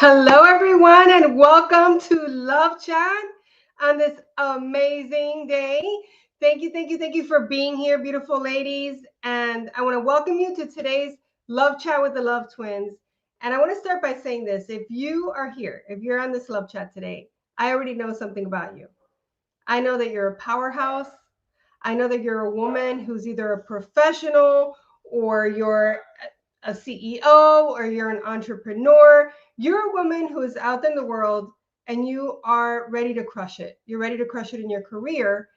Hello, everyone, and welcome to Love Chat on this amazing day. Thank you for being here, beautiful ladies. And I want to welcome you to today's Love Chat with the Love Twins. And I want to start by saying this. If you are here, if you're on this Love Chat today, I already know something about you. I know that you're a powerhouse. I know that you're a woman who's either a professional or you're a CEO or you're an entrepreneur. You're a woman who is out in the world and you are ready to crush it. You're ready to crush it in your career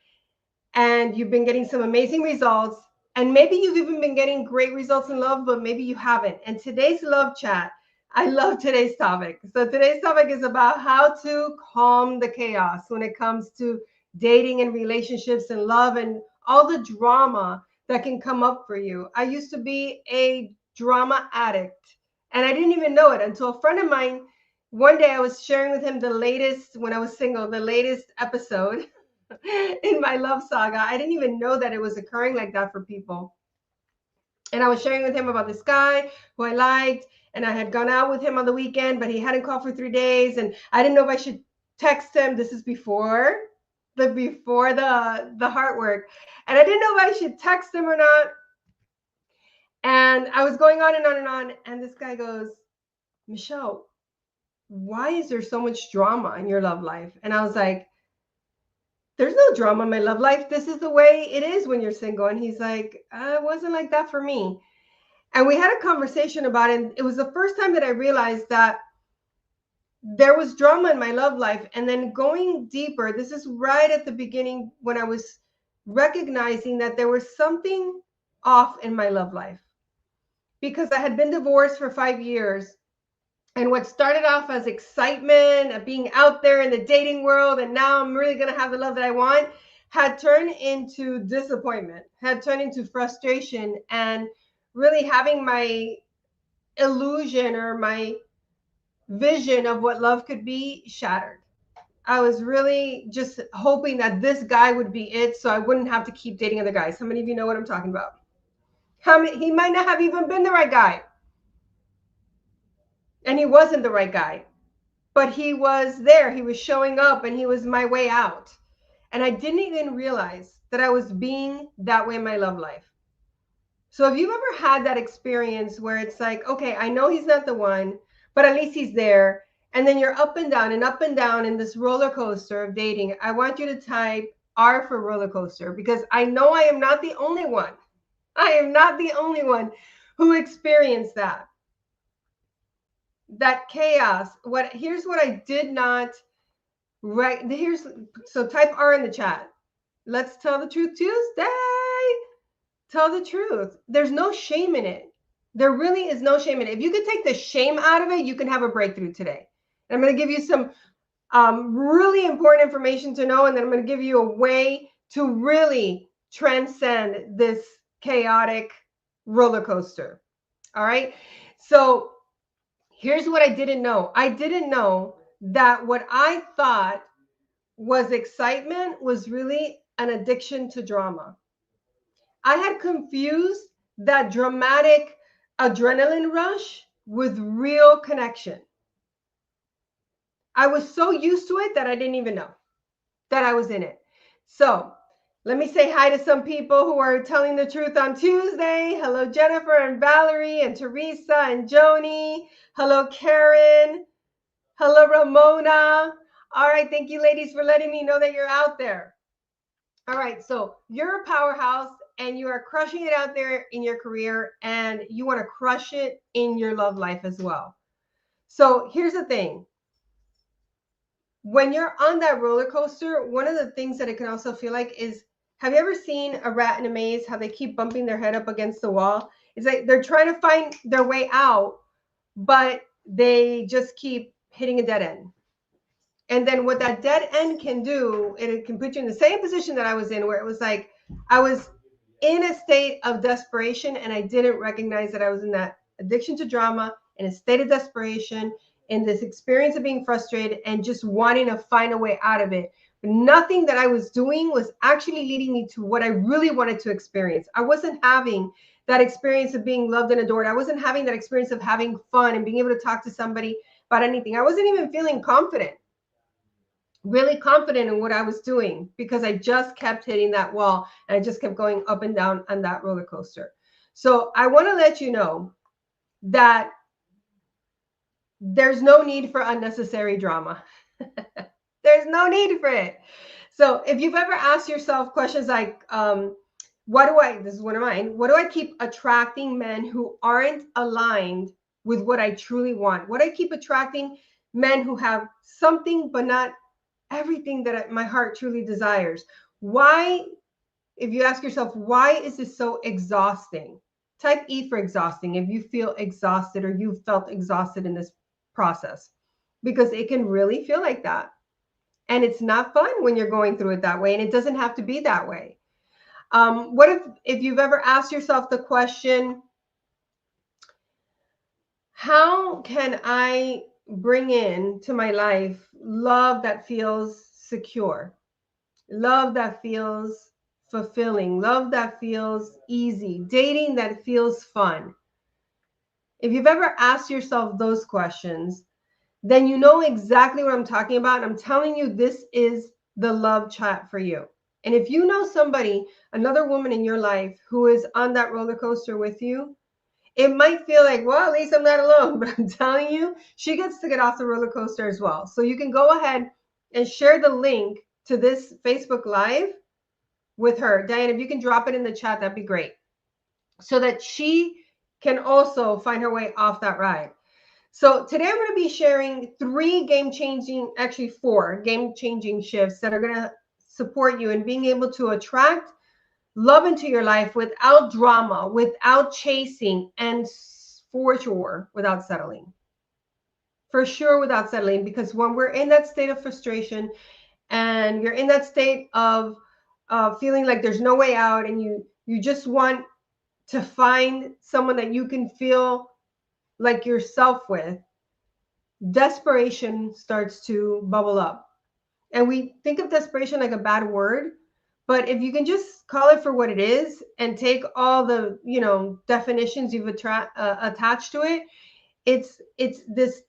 and you've been getting some amazing results. And maybe you've even been getting great results in love, but maybe you haven't. And today's love chat, I love today's topic. So today's topic is about how to calm the chaos when it comes to dating and relationships and love and all the drama that can come up for you. I used to be a drama addict and I didn't even know it until a friend of mine, one day I was sharing with him the latest, when I was single, the latest episode in my love saga. I didn't even know that it was occurring like that for people. And I was sharing with him about this guy who I liked, and I had gone out with him on the weekend, but he hadn't called for 3 days, and I didn't know if I should text him. This is before the heart work, and I didn't know if I should text him or not. And I was going on and on and on, and this guy goes, "Michelle, why is there so much drama in your love life?" And I was like, "There's no drama in my love life. This is the way it is when you're single." And he's like, "It wasn't like that for me." And we had a conversation about it. And it was the first time that I realized that there was drama in my love life. And then going deeper, this is right at the beginning when I was recognizing that there was something off in my love life because I had been divorced for 5 years. And what started off as excitement of being out there in the dating world, and now I'm really going to have the love that I want, had turned into disappointment, had turned into frustration, and really having my illusion or my vision of what love could be shattered. I was really just hoping that this guy would be it so I wouldn't have to keep dating other guys. How many of you know what I'm talking about? He might not have even been the right guy. And he wasn't the right guy. But he was there. He was showing up and he was my way out. And I didn't even realize that I was being that way in my love life. So if you've ever had that experience where it's like, okay, I know he's not the one, but at least he's there. And then you're up and down in this roller coaster of dating. I want you to type R for roller coaster because I know I am not the only one. I am not the only one who experienced that. That chaos. Here's what I did not so type R in the chat. Let's tell the truth Tuesday. Tell the truth. There's no shame in it. There really is no shame in it. If you could take the shame out of it, you can have a breakthrough today. And I'm going to give you some really important information to know, and then I'm going to give you a way to really transcend this chaotic roller coaster. All right. So here's what I didn't know. I didn't know that what I thought was excitement was really an addiction to drama. I had confused that dramatic adrenaline rush with real connection. I was so used to it that I didn't even know that I was in it. So let me say hi to some people who are telling the truth on Tuesday. Hello, Jennifer and Valerie and Teresa and Joni. Hello, Karen. Hello, Ramona. All right. Thank you, ladies, for letting me know that you're out there. All right. So you're a powerhouse and you are crushing it out there in your career and you want to crush it in your love life as well. So here's the thing. When you're on that roller coaster, one of the things that it can also feel like is, have you ever seen a rat in a maze, how they keep bumping their head up against the wall? It's like they're trying to find their way out, but they just keep hitting a dead end. And then what that dead end can do, it can put you in the same position that I was in, where it was like I was in a state of desperation and I didn't recognize that I was in that addiction to drama, in a state of desperation, in this experience of being frustrated and just wanting to find a way out of it. But nothing that I was doing was actually leading me to what I really wanted to experience. I wasn't having that experience of being loved and adored. I wasn't having that experience of having fun and being able to talk to somebody about anything. I wasn't even feeling confident, really confident in what I was doing, because I just kept hitting that wall and I just kept going up and down on that roller coaster. So I want to let you know that there's no need for unnecessary drama. There's no need for it. So if you've ever asked yourself questions like, this is one of mine, what do I keep attracting men who aren't aligned with what I truly want? What do I keep attracting men who have something but not everything that my heart truly desires? Why, if you ask yourself, why is this so exhausting? Type E for exhausting if you feel exhausted or you felt exhausted in this process, because it can really feel like that. And it's not fun when you're going through it that way, and it doesn't have to be that way. What if you've ever asked yourself the question, how can I bring in to my life love that feels secure, love that feels fulfilling, love that feels easy, dating that feels fun? If you've ever asked yourself those questions, then you know exactly what I'm talking about. And I'm telling you, this is the love chat for you. And if you know somebody, another woman in your life who is on that roller coaster with you, it might feel like, well, at least I'm not alone. But I'm telling you, she gets to get off the roller coaster as well. So you can go ahead and share the link to this Facebook Live with her. Diane, if you can drop it in the chat, that'd be great, so that she can also find her way off that ride. So today I'm going to be sharing four game-changing shifts that are going to support you in being able to attract love into your life without drama, without chasing, and for sure, without settling. For sure, without settling, because when we're in that state of frustration and you're in that state of feeling like there's no way out, and you just want to find someone that you can feel like yourself with, desperation starts to bubble up. And we think of desperation like a bad word, but if you can just call it for what it is and take all the, definitions you've attached to it, it's this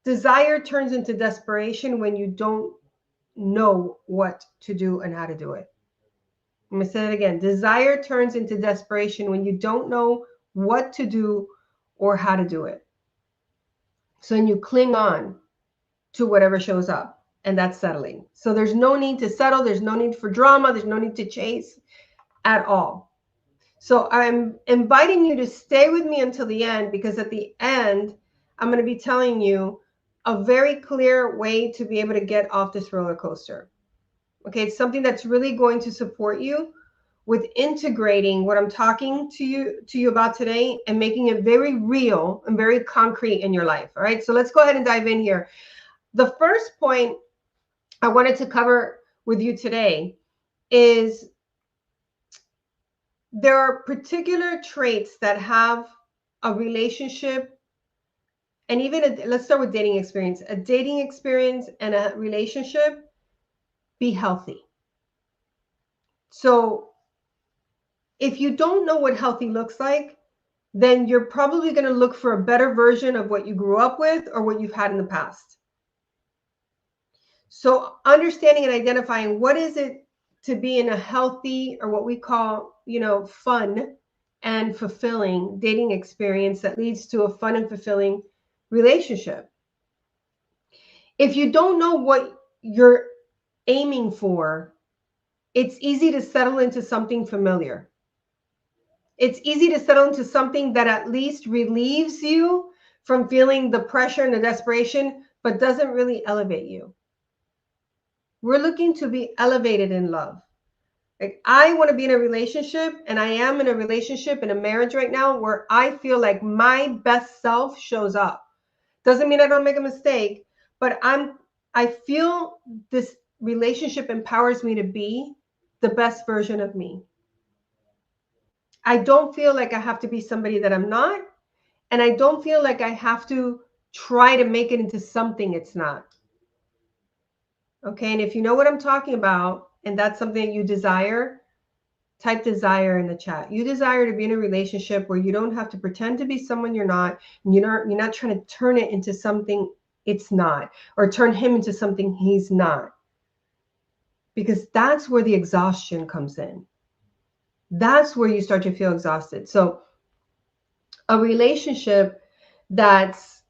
desire turns into desperation when you don't know what to do and how to do it. I'm going to say it again. Desire turns into desperation when you don't know what to do or how to do it. So then you cling on to whatever shows up, and that's settling. So there's no need to settle. There's no need for drama. There's no need to chase at all. So I'm inviting you to stay with me until the end, because at the end, I'm going to be telling you a very clear way to be able to get off this roller coaster. Okay, it's something that's really going to support you with integrating what I'm talking to you about today and making it very real and very concrete in your life. All right, so let's go ahead and dive in here. The first point I wanted to cover with you today is there are particular traits that have a relationship, and even let's start with dating experience. A dating experience and a relationship be healthy. So if you don't know what healthy looks like, then you're probably going to look for a better version of what you grew up with or what you've had in the past. So understanding and identifying what is it to be in a healthy, or what we call, fun and fulfilling dating experience that leads to a fun and fulfilling relationship. If you don't know what you're aiming for, it's easy to settle into something familiar. It's easy to settle into something that at least relieves you from feeling the pressure and the desperation, but doesn't really elevate you. We're looking to be elevated in love. Like, I want to be in a relationship, and I am in a relationship, in a marriage right now, where I feel like my best self shows up. Doesn't mean I don't make a mistake, but I feel this relationship empowers me to be the best version of me. I don't feel like I have to be somebody that I'm not, and I don't feel like I have to try to make it into something it's not. Okay, and if you know what I'm talking about, and that's something that you desire, type desire in the chat. You desire to be in a relationship where you don't have to pretend to be someone you're not, and you're not trying to turn it into something it's not, or turn him into something he's not. Because that's where the exhaustion comes in. That's where you start to feel exhausted. So a relationship that's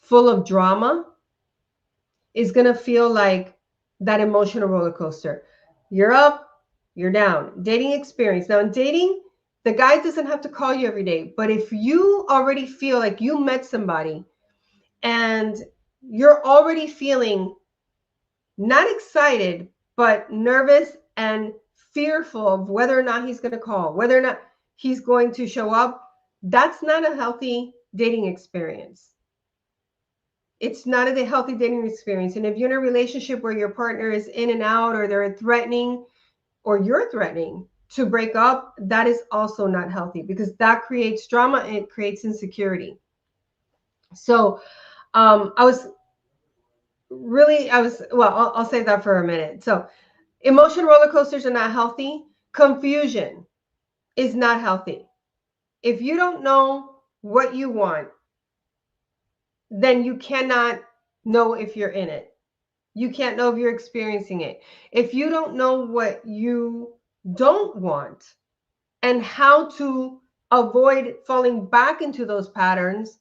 full of drama is going to feel like that emotional roller coaster. You're up, you're down. Dating experience. Now in dating, the guy doesn't have to call you every day, but if you already feel like you met somebody and you're already feeling not excited, but nervous and fearful of whether or not he's going to call, whether or not he's going to show up, that's not a healthy dating experience. It's not a healthy dating experience. And if you're in a relationship where your partner is in and out, or they're threatening, or you're threatening to break up, that is also not healthy, because that creates drama and it creates insecurity. So I'll save that for a minute. So emotion roller coasters are not healthy. Confusion is not healthy. If you don't know what you want, then you cannot know if you're in it. You can't know if you're experiencing it. If you don't know what you don't want and how to avoid falling back into those patterns,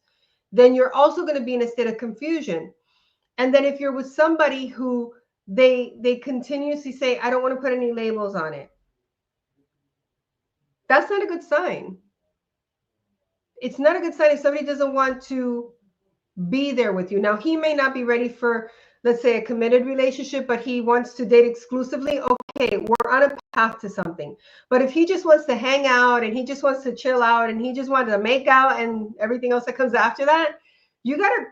then you're also going to be in a state of confusion. And then if you're with somebody who they continuously say, I don't want to put any labels on it, that's not a good sign. It's not a good sign if somebody doesn't want to be there with you. Now, he may not be ready for, let's say, a committed relationship, but he wants to date exclusively. Okay, we're on a path to something. But if he just wants to hang out and he just wants to chill out and he just wants to make out and everything else that comes after that, you got to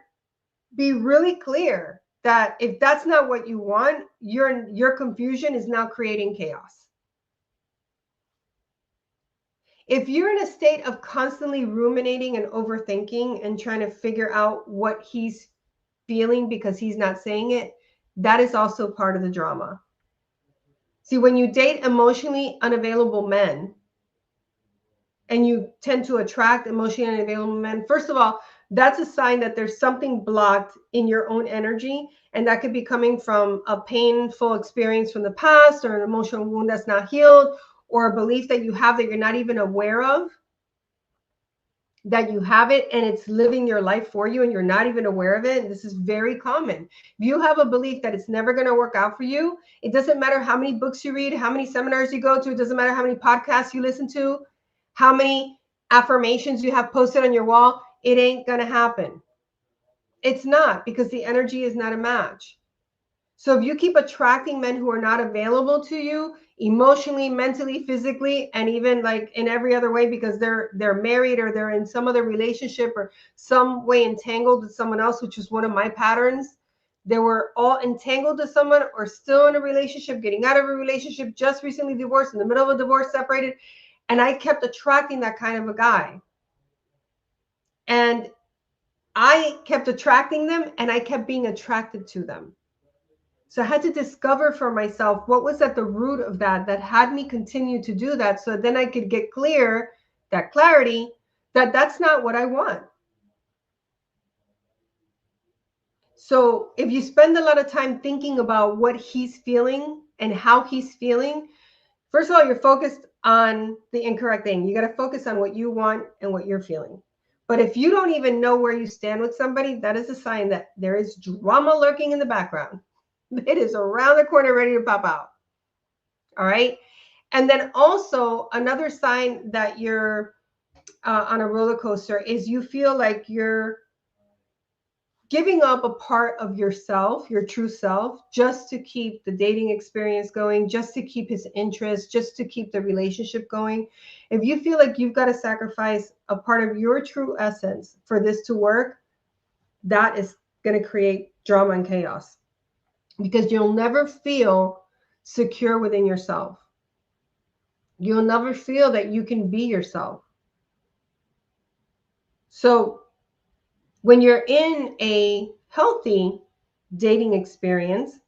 be really clear that if that's not what you want, your confusion is now creating chaos. If you're in a state of constantly ruminating and overthinking and trying to figure out what he's feeling because he's not saying it, that is also part of the drama. See, when you date emotionally unavailable men and you tend to attract emotionally unavailable men, first of all, that's a sign that there's something blocked in your own energy. And that could be coming from a painful experience from the past, or an emotional wound that's not healed, or a belief that you have that you're not even aware of, that you have it and it's living your life for you and you're not even aware of it. And this is very common. If you have a belief that it's never going to work out for you, it doesn't matter how many books you read, how many seminars you go to, it doesn't matter how many podcasts you listen to, how many affirmations you have posted on your wall, it ain't going to happen. It's not, because the energy is not a match. So if you keep attracting men who are not available to you emotionally, mentally, physically, and even like in every other way, because they're married or they're in some other relationship or some way entangled with someone else, which is one of my patterns. They were all entangled to someone or still in a relationship, getting out of a relationship, just recently divorced, in the middle of a divorce, separated. And I kept attracting that kind of a guy. And I kept attracting them and I kept being attracted to them. So I had to discover for myself what was at the root of that had me continue to do that, so then I could get clarity that that's not what I want. So if you spend a lot of time thinking about what he's feeling and how he's feeling, first of all, you're focused on the incorrect thing. You got to focus on what you want and what you're feeling. But if you don't even know where you stand with somebody, that is a sign that there is drama lurking in the background. It is around the corner, ready to pop out. All right. And then also another sign that you're on a roller coaster is you feel like you're giving up a part of yourself, your true self, just to keep the dating experience going, just to keep his interest, just to keep the relationship going. If you feel like you've got to sacrifice a part of your true essence for this to work, that is going to create drama and chaos, because you'll never feel secure within yourself. You'll never feel that you can be yourself. So when you're in a healthy dating experience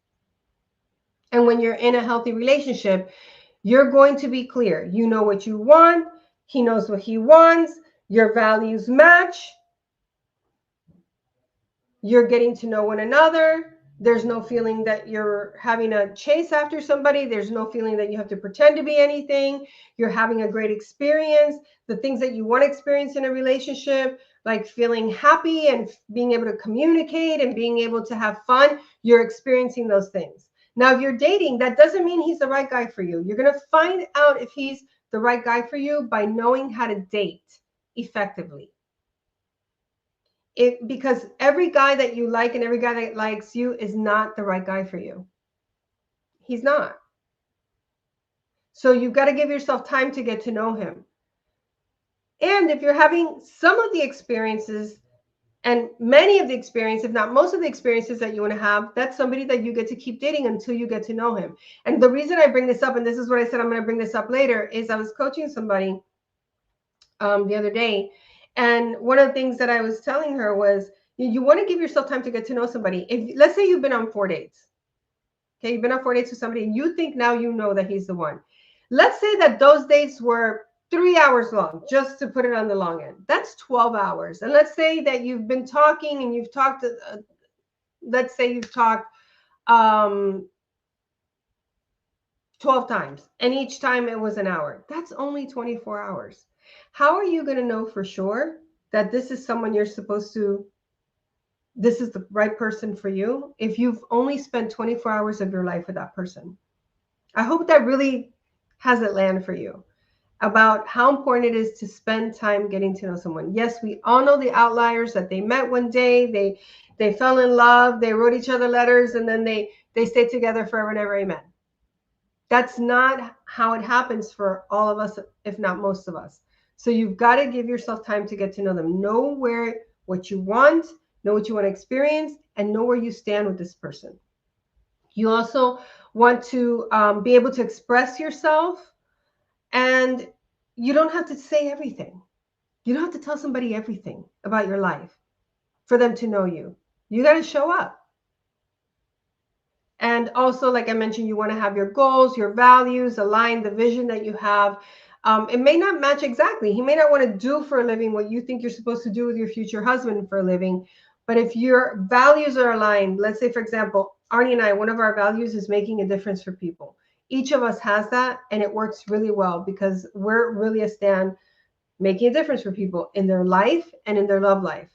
and when you're in a healthy relationship, You're going to be clear. You know what you want. He knows what he wants. Your values match. You're getting to know one another. There's no feeling that you're having to chase after somebody. There's no feeling that you have to pretend to be anything. You're having a great experience. The things that you want to experience in a relationship, like feeling happy and being able to communicate and being able to have fun, you're experiencing those things. Now, if you're dating, that doesn't mean he's the right guy for you. You're going to find out if he's the right guy for you by knowing how to date effectively. Because every guy that you like and every guy that likes you is not the right guy for you. He's not. So you've got to give yourself time to get to know him. And if you're having some of the experiences and many of the experiences, if not most of the experiences that you want to have, that's somebody that you get to keep dating until you get to know him. And the reason I bring this up, and this is what I said I'm going to bring this up later, is I was coaching somebody the other day. And one of the things that I was telling her was, you want to give yourself time to get to know somebody. If let's say you've been on 4 dates, okay, you've been on 4 dates with somebody, and you think now you know that he's the one. Let's say that those dates were 3 hours long, just to put it on the long end. That's 12 hours. And let's say that you've been talking and you've talked. Let's say you've talked 12 times, and each time it was an hour. That's only 24 hours. How are you going to know for sure that this is someone you're supposed to, this is the right person for you, if you've only spent 24 hours of your life with that person? I hope that really has it land for you about how important it is to spend time getting to know someone. Yes, we all know the outliers that they met one day, they fell in love, they wrote each other letters, and then they stayed together forever and ever. Amen. That's not how it happens for all of us, if not most of us. So you've got to give yourself time to get to know them. Know what you want, know what you want to experience, and know where you stand with this person. You also want to be able to express yourself, and you don't have to say everything. You don't have to tell somebody everything about your life for them to know you. You got to show up. And also, like I mentioned, you want to have your goals, your values, align the vision that you have. It may not match exactly. He may not want to do for a living what you think you're supposed to do with your future husband for a living. But if your values are aligned, let's say, for example, Arnie and I, one of our values is making a difference for people. Each of us has that, and it works really well because we're really a stand making a difference for people in their life and in their love life.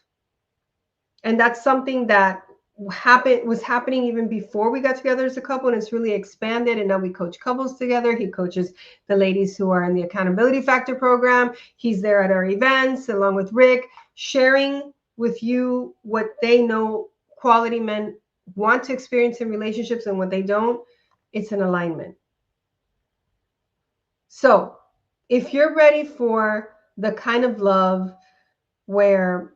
And that's something that was happening even before we got together as a couple, and it's really expanded. And now we coach couples together. He coaches the ladies who are in the Accountability Factor program. He's there at our events along with Rick, sharing with you what they know quality men want to experience in relationships and what they don't. It's an alignment. So if you're ready for the kind of love where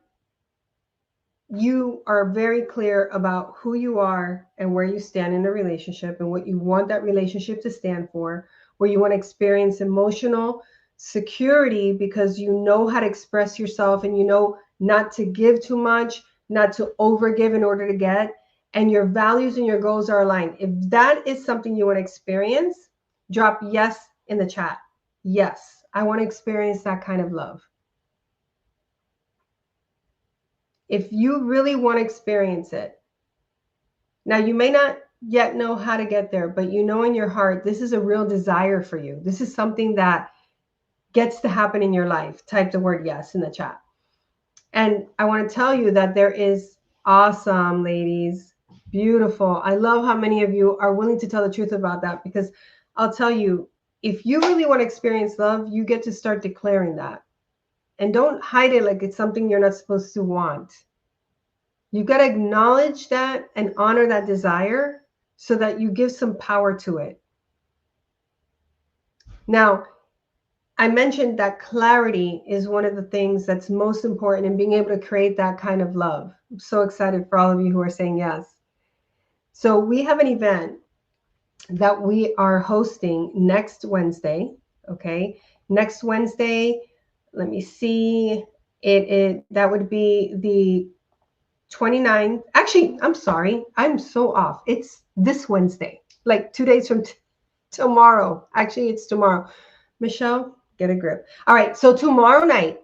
you are very clear about who you are and where you stand in a relationship and what you want that relationship to stand for, where you want to experience emotional security because you know how to express yourself and you know not to give too much, not to overgive in order to get, and your values and your goals are aligned. If that is something you want to experience, drop yes in the chat. Yes, I want to experience that kind of love. If you really want to experience it. Now, you may not yet know how to get there, but you know in your heart, this is a real desire for you. This is something that gets to happen in your life. Type the word yes in the chat. And I want to tell you that there is awesome, ladies. Beautiful. I love how many of you are willing to tell the truth about that, because I'll tell you, if you really want to experience love, you get to start declaring that. And don't hide it like it's something you're not supposed to want. You've got to acknowledge that and honor that desire so that you give some power to it. Now, I mentioned that clarity is one of the things that's most important in being able to create that kind of love. I'm so excited for all of you who are saying yes. So we have an event that we are hosting next Wednesday. Okay. Next Wednesday, let me see. That would be the 29th. Actually, I'm sorry. I'm so off. It's this Wednesday, like 2 days from tomorrow. Actually, it's tomorrow. Michelle, get a grip. All right, so tomorrow night,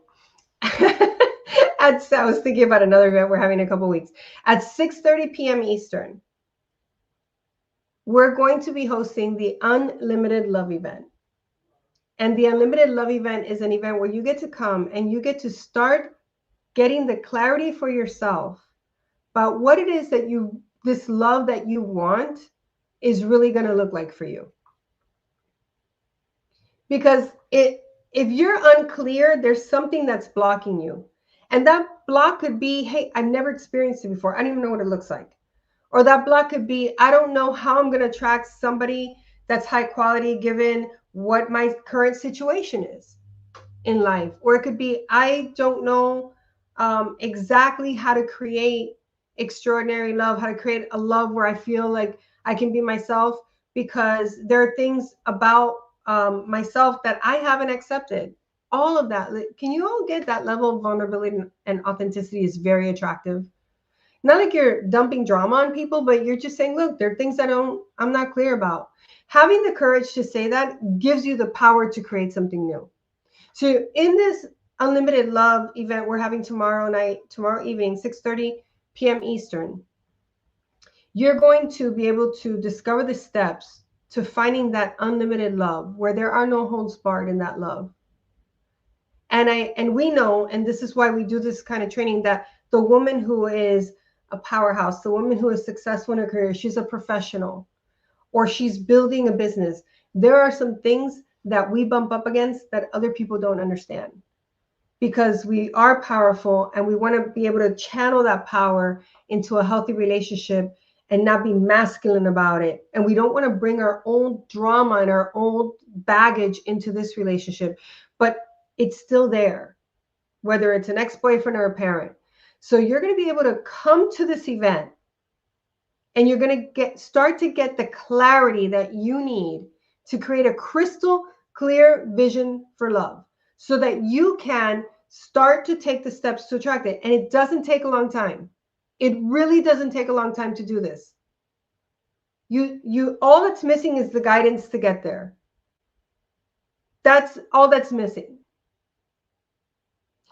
I was thinking about another event we're having in a couple weeks. At 6:30 p.m. Eastern, we're going to be hosting the Unlimited Love event. And the Unlimited Love event is an event where you get to come and you get to start getting the clarity for yourself about what it is that this love that you want is really going to look like for you. Because if you're unclear, there's something that's blocking you. And that block could be, hey, I've never experienced it before. I don't even know what it looks like. Or that block could be, I don't know how I'm going to attract somebody that's high quality given what my current situation is in life. Or it could be, I don't know exactly how to create extraordinary love, how to create a love where I feel like I can be myself, because there are things about myself that I haven't accepted. All of that. Can you all get that level of vulnerability and authenticity is very attractive? Not like you're dumping drama on people, but you're just saying, look, there are things I'm not clear about. Having the courage to say that gives you the power to create something new. So in this Unlimited Love event we're having tomorrow evening, 6:30 p.m. Eastern, you're going to be able to discover the steps to finding that unlimited love where there are no holds barred in that love. And we know, and this is why we do this kind of training, that the woman who is a powerhouse, the woman who is successful in her career, she's a professional, or she's building a business. There are some things that we bump up against that other people don't understand, because we are powerful and we want to be able to channel that power into a healthy relationship and not be masculine about it. And we don't want to bring our own drama and our old baggage into this relationship, but it's still there, whether it's an ex-boyfriend or a parent. So you're going to be able to come to this event and you're going to start to get the clarity that you need to create a crystal clear vision for love, so that you can start to take the steps to attract it. And it doesn't take a long time. It really doesn't take a long time to do this. You all that's missing is the guidance to get there. That's all that's missing.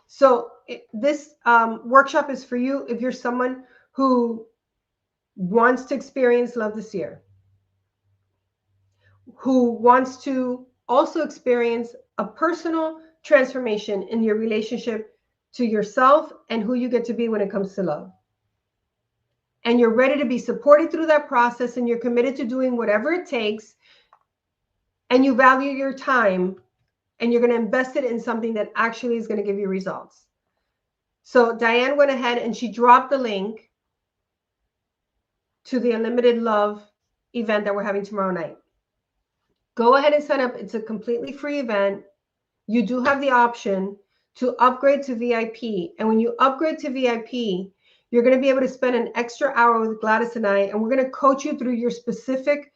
So this workshop is for you if you're someone who wants to experience love this year, who wants to also experience a personal transformation in your relationship to yourself and who you get to be when it comes to love. And you're ready to be supported through that process, and you're committed to doing whatever it takes, and you value your time, and you're going to invest it in something that actually is going to give you results. So Diane went ahead and she dropped the link to the Unlimited Love event that we're having tomorrow night. Go ahead and sign up. It's a completely free event. You do have the option to upgrade to VIP. And when you upgrade to VIP, you're going to be able to spend an extra hour with Gladys and I, and we're going to coach you through your specific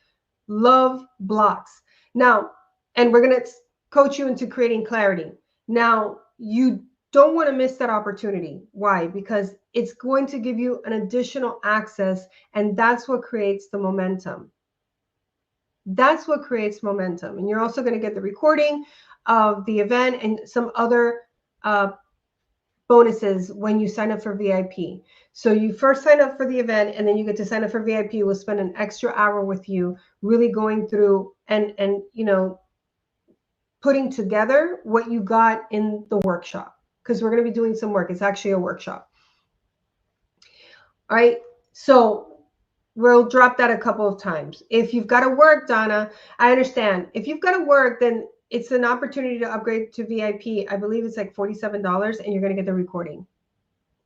love blocks. Now, and we're going to coach you into creating clarity. Now, you don't want to miss that opportunity. Why? Because it's going to give you an additional access, and that's what creates the momentum. That's what creates momentum. And you're also going to get the recording of the event and some other bonuses when you sign up for VIP. So you first sign up for the event, and then you get to sign up for VIP. We'll spend an extra hour with you, really going through and putting together what you got in the workshop, because we're going to be doing some work. It's actually a workshop. All right. So we'll drop that a couple of times. If you've got to work, Donna, I understand. If you've got to work, then it's an opportunity to upgrade to VIP. I believe it's like $47, and you're going to get the recording.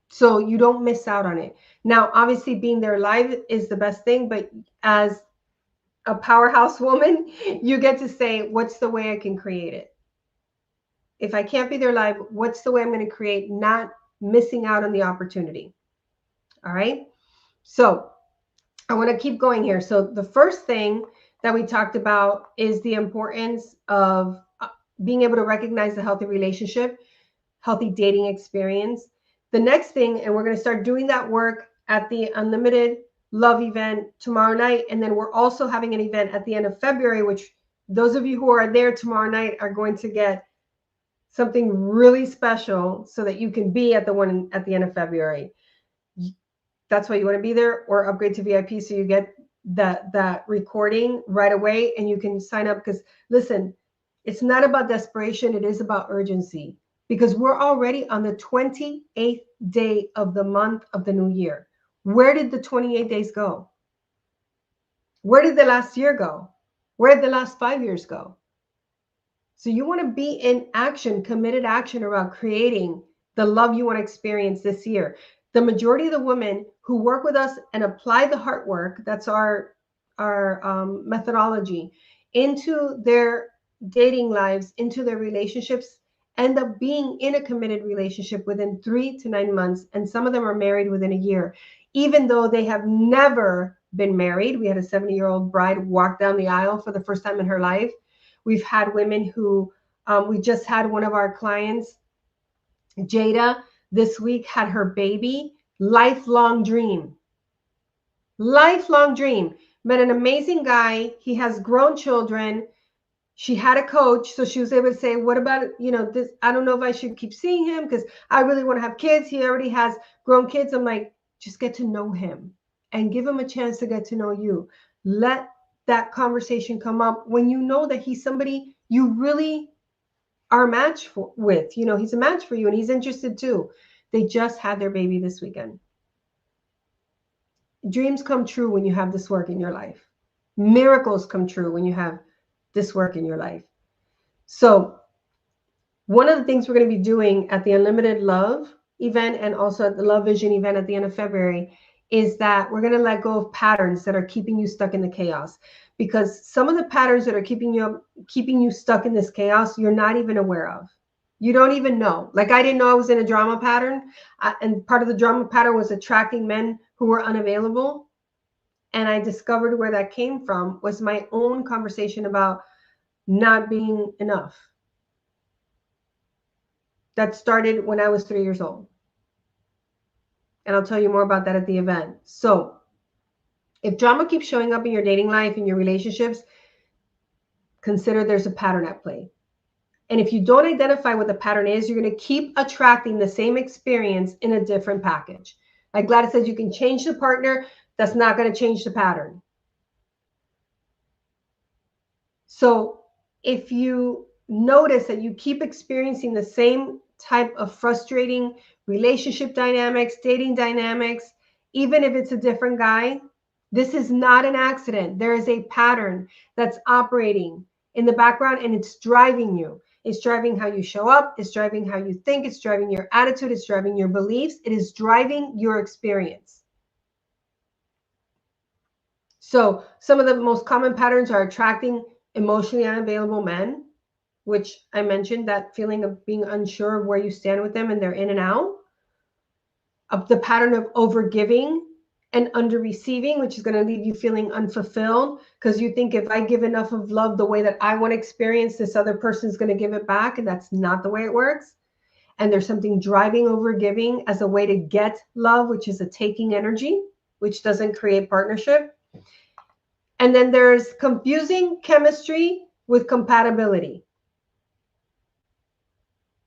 So you don't miss out on it. Now, obviously, being there live is the best thing, but as a powerhouse woman, you get to say, what's the way I can create it? If I can't be there live, what's the way I'm going to create, not missing out on the opportunity? All right. So I want to keep going here. So the first thing that we talked about is the importance of being able to recognize the healthy relationship, healthy dating experience. The next thing, and we're going to start doing that work at the Unlimited Love event tomorrow night. And then we're also having an event at the end of February, which Those of you who are there tomorrow night are going to get something really special so that you can be at the one at the end of February. That's why you want to be there, or upgrade to VIP so you get that recording right away and you can sign up. Because listen, it's not about desperation, it is about urgency, because we're already on the 28th day of the month of the new year. Where did the 28 days go? Where did the last year go? Where did the last 5 years go? So you want to be in action, committed action around creating the love you want to experience this year. The majority of the women who work with us and apply the heart work, that's our methodology, into their dating lives, into their relationships, end up being in a committed relationship within 3 to 9 months. And some of them are married within a year, even though they have never been married. We had a 70-year-old bride walk down the aisle for the first time in her life. We've had women who, we just had one of our clients, Jada, this week had her baby. Lifelong dream. Lifelong dream. Met an amazing guy. He has grown children. She had a coach, so she was able to say, what about, this? I don't know if I should keep seeing him because I really want to have kids. He already has grown kids. I'm like, just get to know him and give him a chance to get to know you. Let that conversation come up when you know that he's somebody you really are a match with. He's a match for you and he's interested too. They just had their baby this weekend. Dreams come true when you have this work in your life. Miracles come true when you have this work in your life. So one of the things we're going to be doing at the Unlimited Love event and also at the Love Vision event at the end of February is that we're going to let go of patterns that are keeping you stuck in the chaos. Because some of the patterns that are keeping you stuck in this chaos, you're not even aware of. You don't even know. Like, I didn't know I was in a drama pattern. And part of the drama pattern was attracting men who were unavailable. And I discovered where that came from was my own conversation about not being enough. That started when I was 3 years old. And I'll tell you more about that at the event. So if drama keeps showing up in your dating life, in your relationships, consider there's a pattern at play. And if you don't identify what the pattern is, you're going to keep attracting the same experience in a different package. Like Gladys says, you can change the partner. That's not going to change the pattern. So if you notice that you keep experiencing the same type of frustrating relationship dynamics, dating dynamics, even if it's a different guy, this is not an accident. There is a pattern that's operating in the background and it's driving you. It's driving how you show up. It's driving how you think. It's driving your attitude. It's driving your beliefs. It is driving your experience. So some of the most common patterns are attracting emotionally unavailable men, which I mentioned, that feeling of being unsure of where you stand with them and they're in and out. Of the pattern of overgiving and under receiving, which is going to leave you feeling unfulfilled because you think if I give enough of love the way that I want to experience, this other person is going to give it back. And that's not the way it works. And there's something driving over giving as a way to get love, which is a taking energy, which doesn't create partnership. And then there's confusing chemistry with compatibility.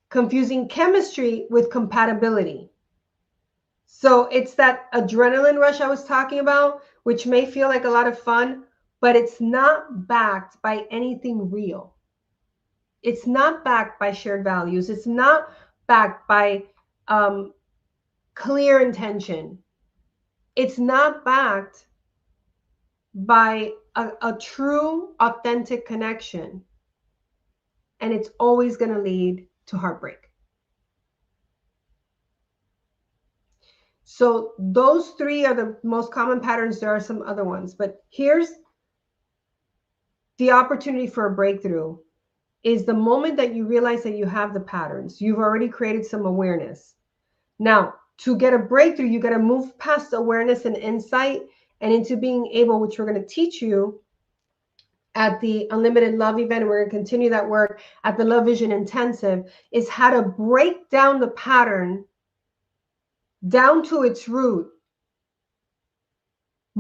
Confusing chemistry with compatibility. So it's that adrenaline rush I was talking about, which may feel like a lot of fun, but it's not backed by anything real. It's not backed by shared values. It's not backed by clear intention. It's not backed by a true, authentic connection. And it's always going to lead to heartbreak. So those three are the most common patterns. There are some other ones, but here's the opportunity for a breakthrough is the moment that you realize that you have the patterns. You've already created some awareness. Now, to get a breakthrough, you got to move past awareness and insight and into being able, which we're going to teach you at the Unlimited Love event, and we're going to continue that work at the Love Vision Intensive, is how to break down the pattern down to its root,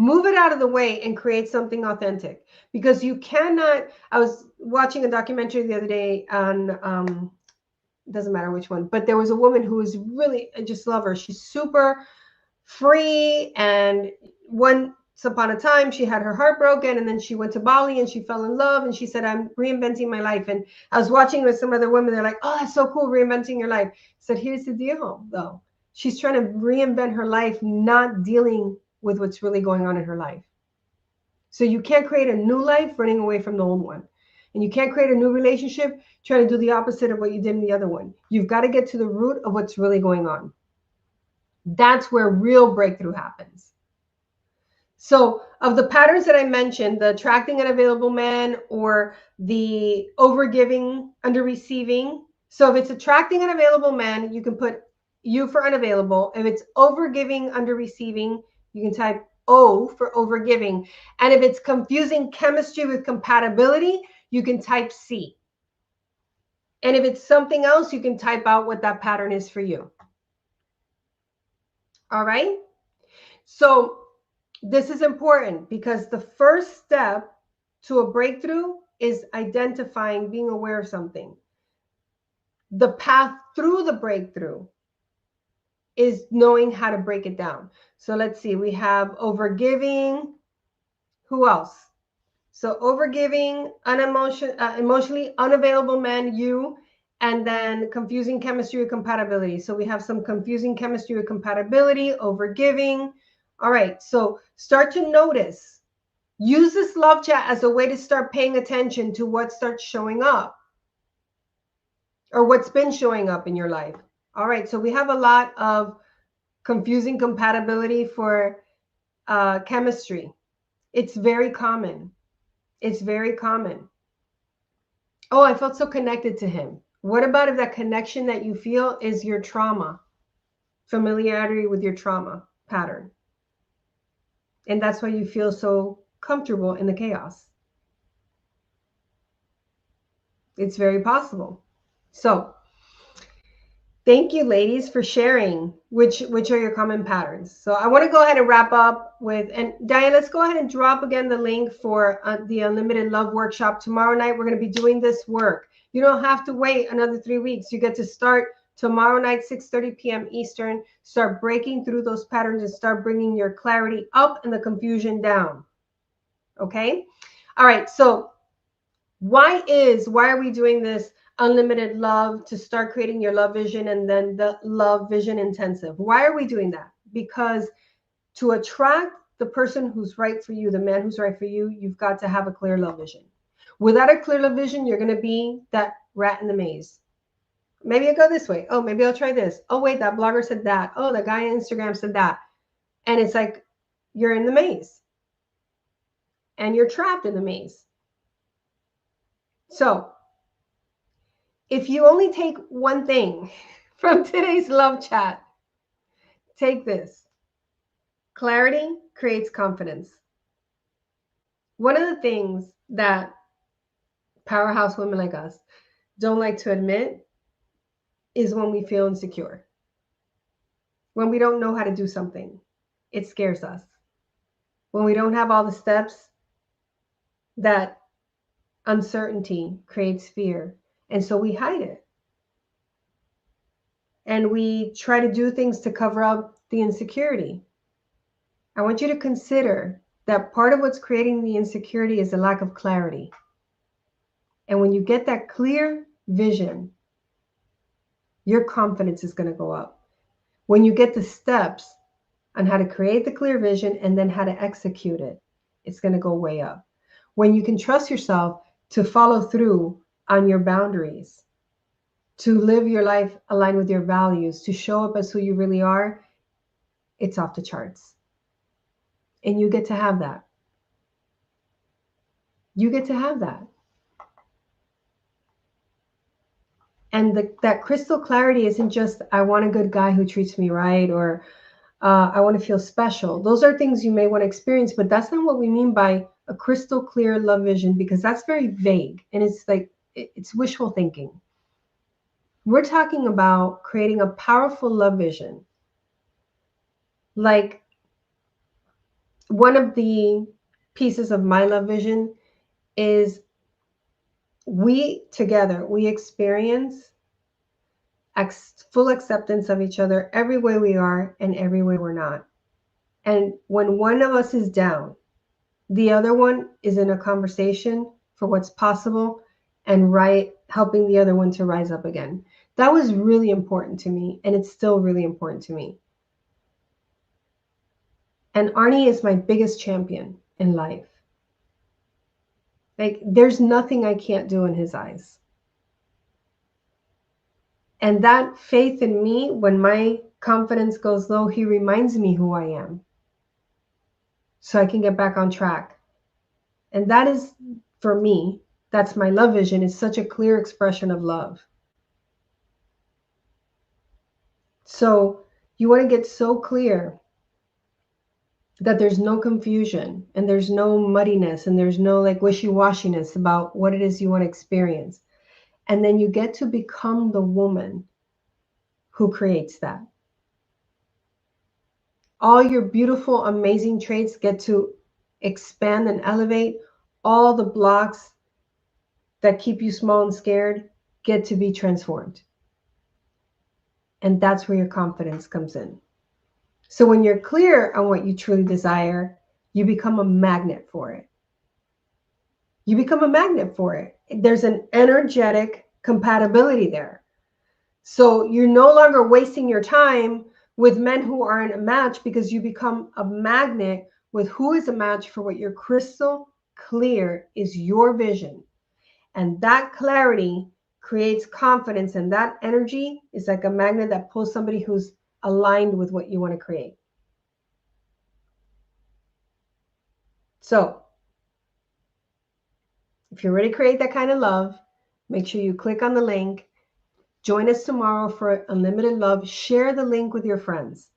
Move it out of the way and create something authentic, because you cannot. I was watching a documentary the other day on doesn't matter which one, but there was a woman who was really, I just love her. She's super free, and once upon a time she had her heart broken, and then she went to Bali and she fell in love, and she said, I'm reinventing my life. And I was watching with some other women, they're like, oh, that's so cool, reinventing your life. I said, here's the deal though, she's trying to reinvent her life, not dealing with what's really going on in her life. So you can't create a new life running away from the old one. And you can't create a new relationship trying to do the opposite of what you did in the other one. You've got to get to the root of what's really going on. That's where real breakthrough happens. So of the patterns that I mentioned, the attracting unavailable man, or the overgiving, under receiving. So if it's attracting unavailable man, you can put U for unavailable. If it's overgiving, under receiving, you can type O for overgiving. And if it's confusing chemistry with compatibility, you can type C. And if it's something else, you can type out what that pattern is for you. All right. So this is important, because the first step to a breakthrough is identifying, being aware of something. The path through the breakthrough is knowing how to break it down. So let's see, we have overgiving. Who else? So overgiving, emotionally unavailable man, you, and then confusing chemistry with compatibility. So we have some confusing chemistry with compatibility, overgiving. All right, so start to notice. Use this love chat as a way to start paying attention to what starts showing up, or what's been showing up in your life. All right, so we have a lot of confusing compatibility for chemistry. It's very common. It's very common. Oh, I felt so connected to him. What about if that connection that you feel is your trauma, familiarity with your trauma pattern? And that's why you feel so comfortable in the chaos. It's very possible. So thank you, ladies, for sharing which are your common patterns. So I want to go ahead and wrap up with, and Diane, let's go ahead and drop again the link for the Unlimited Love Workshop. Tomorrow night, we're going to be doing this work. You don't have to wait another 3 weeks. You get to start tomorrow night, 6:30 p.m. Eastern. Start breaking through those patterns and start bringing your clarity up and the confusion down. Okay? All right. So why are we doing this unlimited love to start creating your love vision, and then the love vision intensive? Why are we doing that? Because to attract the person who's right for you, the man who's right for you, you've got to have a clear love vision. Without a clear love vision, you're going to be that rat in the maze. Maybe I'll go this way. Oh, maybe I'll try this. Oh, wait, that blogger said that. Oh, the guy on Instagram said that. And it's like you're in the maze and you're trapped in the maze. So if you only take one thing from today's love chat, take this. Clarity creates confidence. One of the things that powerhouse women like us don't like to admit is when we feel insecure. When we don't know how to do something, it scares us. When we don't have all the steps, that uncertainty creates fear. And so we hide it. And we try to do things to cover up the insecurity. I want you to consider that part of what's creating the insecurity is a lack of clarity. And when you get that clear vision, your confidence is going to go up. When you get the steps on how to create the clear vision and then how to execute it, it's going to go way up. When you can trust yourself to follow through on your boundaries, to live your life aligned with your values, to show up as who you really are, it's off the charts. And you get to have that. You get to have that. And that crystal clarity isn't just, I want a good guy who treats me right, or I want to feel special. Those are things you may want to experience, but that's not what we mean by a crystal clear love vision, because that's very vague. And it's like, it's wishful thinking. We're talking about creating a powerful love vision. Like one of the pieces of my love vision is we together, we experience full acceptance of each other every way we are and every way we're not. And when one of us is down, the other one is in a conversation for what's possible and helping the other one to rise up again. That was really important to me, and it's still really important to me. And Arnie is my biggest champion in life. Like, there's nothing I can't do in his eyes. And that faith in me, when my confidence goes low, he reminds me who I am so I can get back on track. And that is, for me, that's my love vision, is such a clear expression of love. So you want to get so clear that there's no confusion and there's no muddiness and there's no like wishy-washiness about what it is you want to experience. And then you get to become the woman who creates that. All your beautiful, amazing traits get to expand and elevate. All the blocks that keep you small and scared get to be transformed. And that's where your confidence comes in. So when you're clear on what you truly desire, you become a magnet for it. You become a magnet for it. There's an energetic compatibility there. So you're no longer wasting your time with men who aren't a match, because you become a magnet with who is a match for what your crystal clear is your vision. And that clarity creates confidence, and that energy is like a magnet that pulls somebody who's aligned with what you want to create. So if you're ready to create that kind of love, make sure you click on the link. Join us tomorrow for Unlimited Love. Share the link with your friends.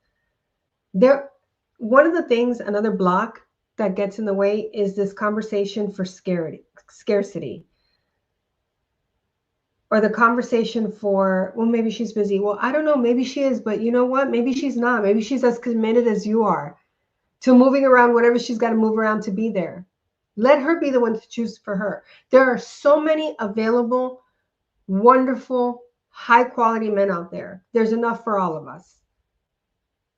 One of the things, another block that gets in the way, is this conversation for scarcity. Or the conversation for, well, maybe she's busy. Well, I don't know, maybe she is, but you know what? Maybe she's not. Maybe she's as committed as you are to moving around whatever she's got to move around to be there. Let her be the one to choose for her. There are so many available, wonderful, high quality men out there. There's enough for all of us.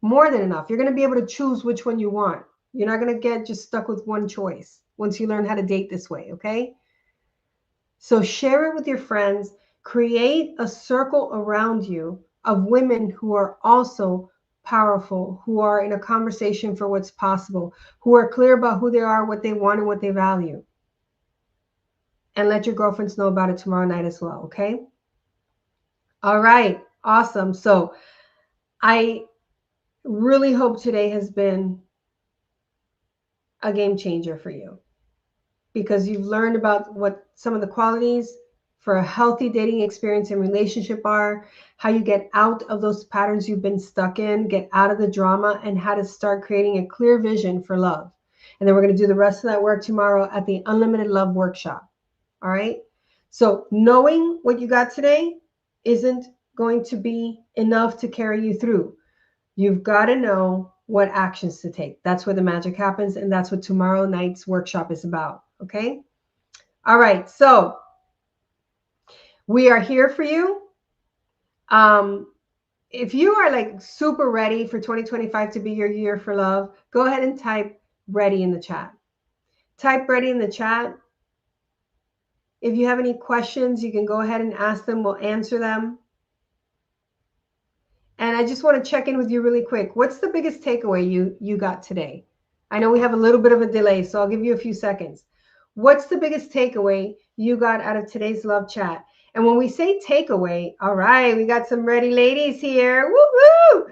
More than enough. You're going to be able to choose which one you want. You're not going to get just stuck with one choice once you learn how to date this way, okay? So share it with your friends. Create a circle around you of women who are also powerful, who are in a conversation for what's possible, who are clear about who they are, what they want, and what they value. And let your girlfriends know about it tomorrow night as well, okay? All right, awesome. So I really hope today has been a game changer for you, because you've learned about what some of the qualities for a healthy dating experience and relationship are, how you get out of those patterns you've been stuck in, get out of the drama, and how to start creating a clear vision for love. And then we're going to do the rest of that work tomorrow at the Unlimited Love Workshop. All right. So knowing what you got today isn't going to be enough to carry you through. You've got to know what actions to take. That's where the magic happens. And that's what tomorrow night's workshop is about. Okay. All right. So we are here for you. If you are like super ready for 2025 to be your year for love, go ahead and type ready in the chat. Type ready in the chat. If you have any questions, you can go ahead and ask them. We'll answer them. And I just want to check in with you really quick. What's the biggest takeaway you got today? I know we have a little bit of a delay, so I'll give you a few seconds. What's the biggest takeaway you got out of today's love chat? And when we say takeaway, all right, we got some ready ladies here. Woo-hoo!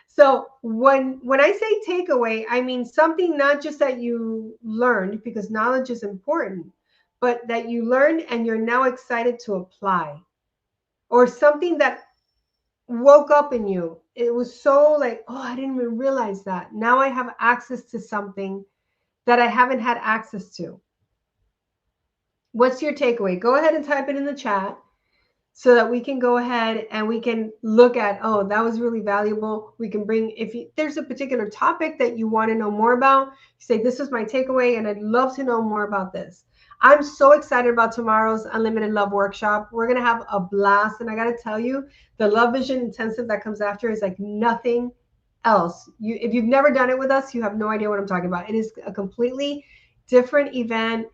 So when I say takeaway, I mean something not just that you learned, because knowledge is important, but that you learned and you're now excited to apply, or something that woke up in you. It was so like, oh, I didn't even realize that. Now I have access to something that I haven't had access to. What's your takeaway? Go ahead and type it in the chat. so that we can go ahead and we can look at, oh, that was really valuable. We can bring, if there's a particular topic that you want to know more about, say, this is my takeaway and I'd love to know more about this. I'm so excited about tomorrow's Unlimited Love Workshop. We're going to have a blast. And I got to tell you, the Love Vision Intensive that comes after is like nothing else. If you've never done it with us, you have no idea what I'm talking about. It is a completely different event,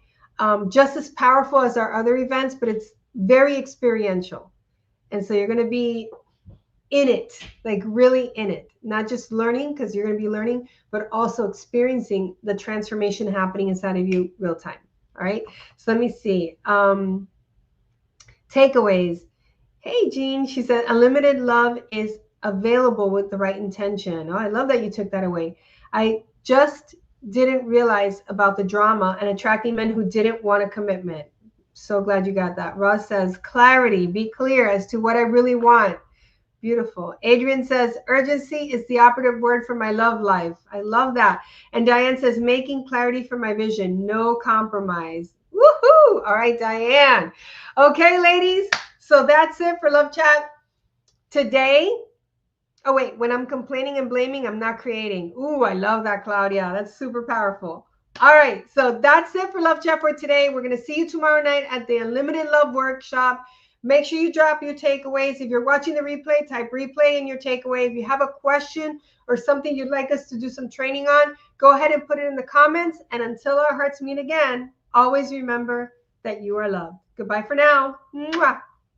just as powerful as our other events, but it's very experiential. And so you're going to be in it, like really in it, not just learning, because you're going to be learning, but also experiencing the transformation happening inside of you real time. All right. So let me see. Takeaways. Hey, Jean, she said, unlimited love is available with the right intention. Oh, I love that you took that away. I just didn't realize about the drama and attracting men who didn't want a commitment. So glad you got that. Ross says, clarity, be clear as to what I really want. Beautiful. Adrian says, urgency is the operative word for my love life. I love that. And Diane says, making clarity for my vision, no compromise. Woohoo! All right, Diane. Okay, ladies. So that's it for Love Chat today. Oh, wait. When I'm complaining and blaming, I'm not creating. Ooh, I love that, Claudia. That's super powerful. All right. So that's it for Love Chat for today. We're going to see you tomorrow night at the Unlimited Love Workshop. Make sure you drop your takeaways. If you're watching the replay, type replay in your takeaway. If you have a question or something you'd like us to do some training on, go ahead and put it in the comments. And until our hearts meet again, always remember that you are loved. Goodbye for now. Mwah.